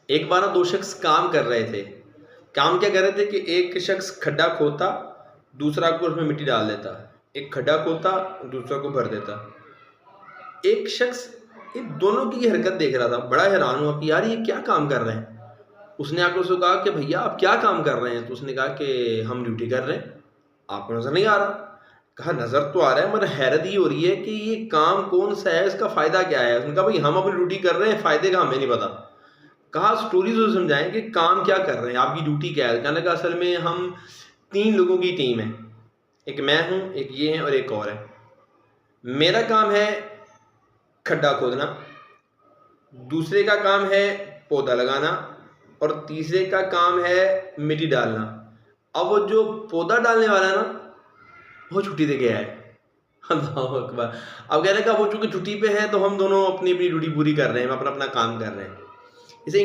एक बार ना दो शख्स काम कर रहे थे। काम क्या कर रहे थे कि एक शख्स खड्डा खोदता, दूसरा को उसमें मिट्टी डाल देता। एक खड्डा खोदता, दूसरा को भर देता। एक शख्स इन दोनों की हरकत देख रहा था, बड़ा हैरान हुआ कि यार ये क्या काम कर रहे हैं। उसने आकर उसको कहा कि भैया आप क्या काम कर रहे हैं। तो उसने कहा कि हम ड्यूटी कर रहे हैं, आपको नजर नहीं आ रहा। कहा नजर तो आ रहा है, मगर हैरत ये हो रही है कि ये काम कौन सा है, इसका फायदा क्या है। उसने कहा भाई हम अपनी ड्यूटी कर रहे हैं, फायदे का हमें नहीं पता। कहा स्टोरी तो समझाएं कि काम क्या कर रहे हैं, आपकी ड्यूटी क्या है। कहने का असल में हम 3 लोगों की टीम है, एक मैं हूं, एक ये है और एक और है। मेरा काम है खड्डा खोदना, दूसरे का काम है पौधा लगाना और तीसरे का काम है मिट्टी डालना। अब वो जो पौधा डालने वाला है ना, वो छुट्टी दे के आया है। अल्लाह अकबर। अब कहने का वो चूंकि छुट्टी पे है तो हम दोनों अपनी अपनी ड्यूटी पूरी कर रहे हैं, हम अपना अपना काम कर रहे हैं। इसे